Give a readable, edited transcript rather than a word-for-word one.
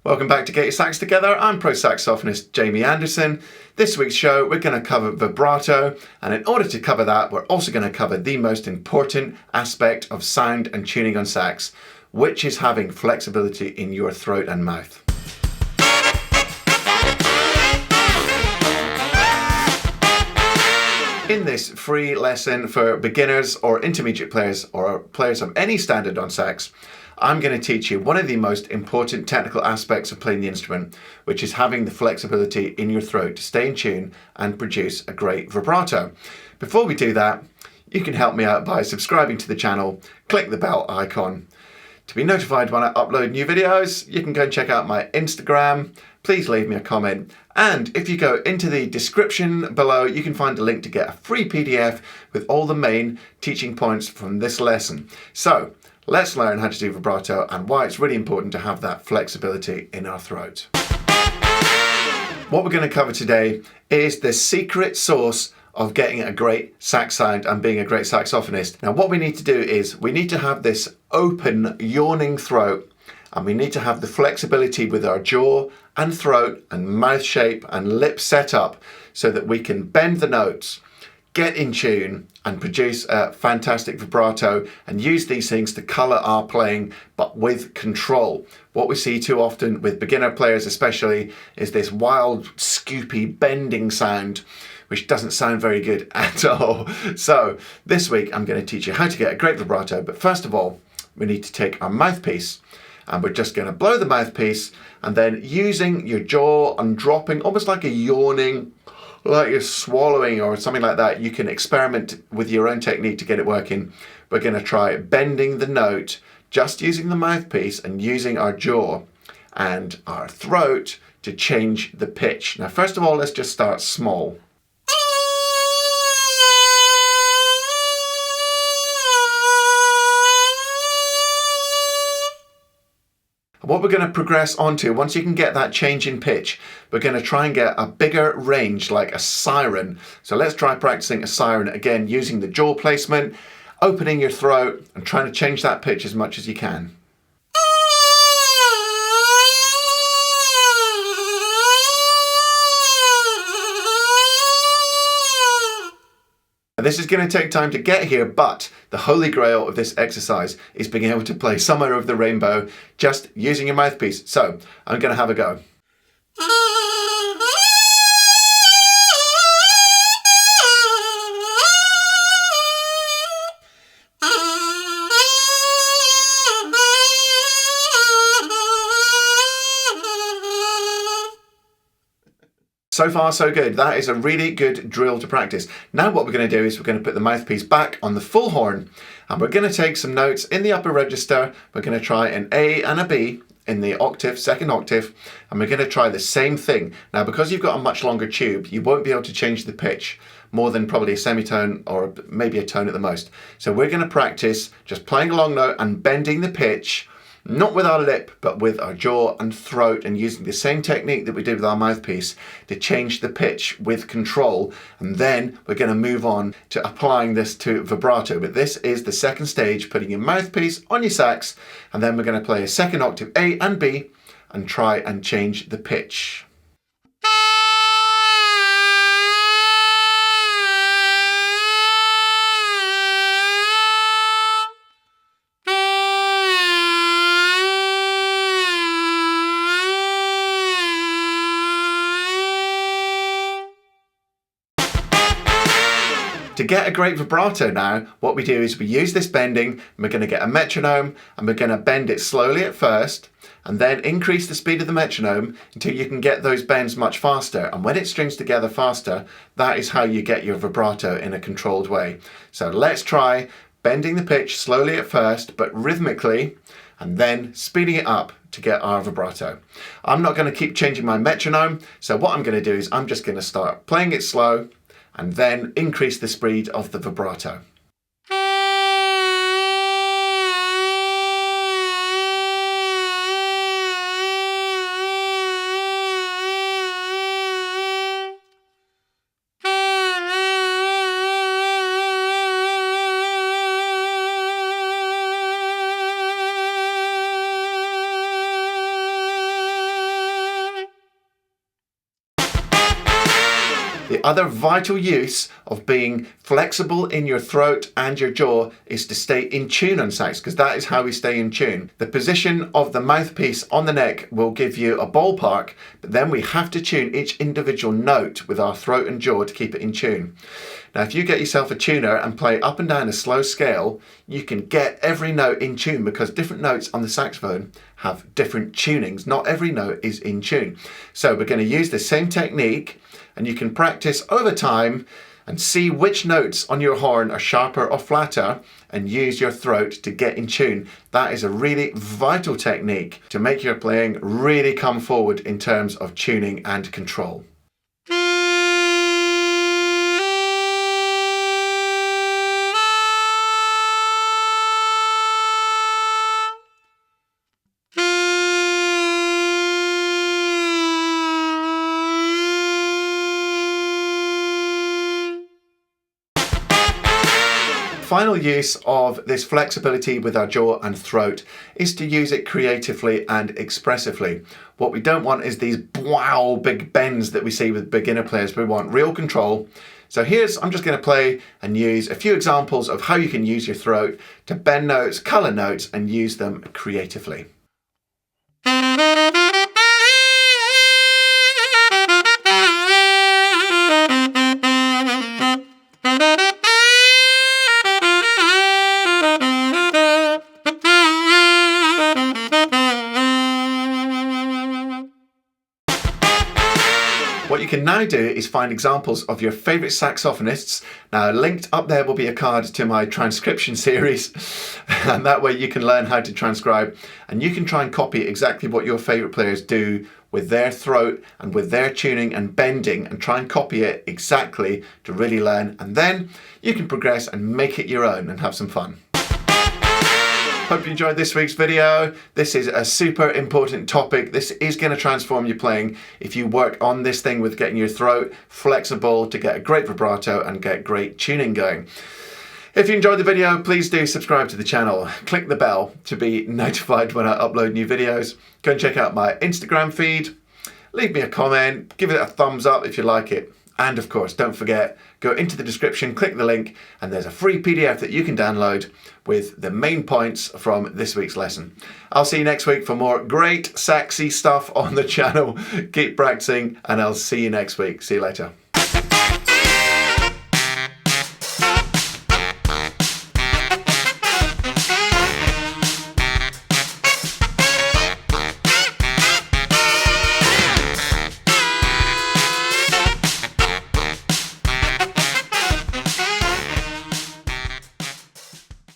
Welcome back to Get Your Sax Together. I'm pro saxophonist Jamie Anderson. This week's show we're going to cover vibrato, and in order to cover that we're also going to cover the most important aspect of sound and tuning on sax, which is having flexibility in your throat and mouth. In this free lesson for beginners or intermediate players or players of any standard on sax, I'm going to teach you one of the most important technical aspects of playing the instrument, which is having the flexibility in your throat to stay in tune and produce a great vibrato. Before we do that, you can help me out by subscribing to the channel, click the bell icon. To be notified when I upload new videos, you can go and check out my Instagram. Please leave me a comment. And if you go into the description below, you can find a link to get a free PDF with all the main teaching points from this lesson. So, let's learn how to do vibrato and why it's really important to have that flexibility in our throat. What we're going to cover today is the secret sauce of getting a great sax sound and being a great saxophonist. Now what we need to do is we need to have this open, yawning throat, and we need to have the flexibility with our jaw and throat and mouth shape and lip setup so that we can bend the notes, get in tune and produce a fantastic vibrato and use these things to colour our playing, but with control. What we see too often with beginner players especially is this wild, scoopy, bending sound, which doesn't sound very good at all. So this week I'm going to teach you how to get a great vibrato, but first of all we need to take our mouthpiece and we're just going to blow the mouthpiece, and then using your jaw and dropping almost like a yawning, like you're swallowing or something like that. You can experiment with your own technique to get it working. We're going to try bending the note just using the mouthpiece and using our jaw and our throat to change the pitch. Now first of all, let's just start small. What we're going to progress onto, once you can get that change in pitch, we're going to try and get a bigger range like a siren. So let's try practicing a siren again using the jaw placement, opening your throat and trying to change that pitch as much as you can. This is going to take time to get here, but the holy grail of this exercise is being able to play Somewhere Over the Rainbow just using your mouthpiece. So I'm going to have a go. So far so good. That is a really good drill to practice. Now what we're going to do is we're going to put the mouthpiece back on the full horn and we're going to take some notes in the upper register. We're going to try an A and a B in the octave, second octave, and we're going to try the same thing. Now because you've got a much longer tube, you won't be able to change the pitch more than probably a semitone or maybe a tone at the most. So we're going to practice just playing a long note and bending the pitch, not with our lip, but with our jaw and throat, and using the same technique that we did with our mouthpiece to change the pitch with control. And then we're going to move on to applying this to vibrato. But this is the second stage, putting your mouthpiece on your sax, and then we're going to play a second octave A and B and try and change the pitch. To get a great vibrato now, what we do is we use this bending, and we're going to get a metronome and we're going to bend it slowly at first and then increase the speed of the metronome until you can get those bends much faster. And when it strings together faster, that is how you get your vibrato in a controlled way. So let's try bending the pitch slowly at first, but rhythmically, and then speeding it up to get our vibrato. I'm not going to keep changing my metronome, so what I'm going to do is I'm just going to start playing it slow and then increase the speed of the vibrato. The other vital use of being flexible in your throat and your jaw is to stay in tune on sax, because that is how we stay in tune. The position of the mouthpiece on the neck will give you a ballpark, but then we have to tune each individual note with our throat and jaw to keep it in tune. Now, if you get yourself a tuner and play up and down a slow scale, you can get every note in tune, because different notes on the saxophone have different tunings. Not every note is in tune. So we're going to use the same technique, and you can practice over time and see which notes on your horn are sharper or flatter, and use your throat to get in tune. That is a really vital technique to make your playing really come forward in terms of tuning and control. Final use of this flexibility with our jaw and throat is to use it creatively and expressively. What we don't want is these wow big bends that we see with beginner players. We want real control. So I'm just going to play and use a few examples of how you can use your throat to bend notes, color notes, and use them creatively. What you can now do is find examples of your favourite saxophonists. Now, linked up there will be a card to my transcription series, and that way you can learn how to transcribe, and you can try and copy exactly what your favourite players do with their throat and with their tuning and bending, and try and copy it exactly to really learn, and then you can progress and make it your own and have some fun. Hope you enjoyed this week's video. This is a super important topic. This is going to transform your playing if you work on this thing with getting your throat flexible to get a great vibrato and get great tuning going. If you enjoyed the video, please do subscribe to the channel. Click the bell to be notified when I upload new videos. Go and check out my Instagram feed. Leave me a comment. Give it a thumbs up if you like it. And of course, don't forget, go into the description, click the link, and there's a free PDF that you can download with the main points from this week's lesson. I'll see you next week for more great, sexy stuff on the channel. Keep practicing, and I'll see you next week. See you later.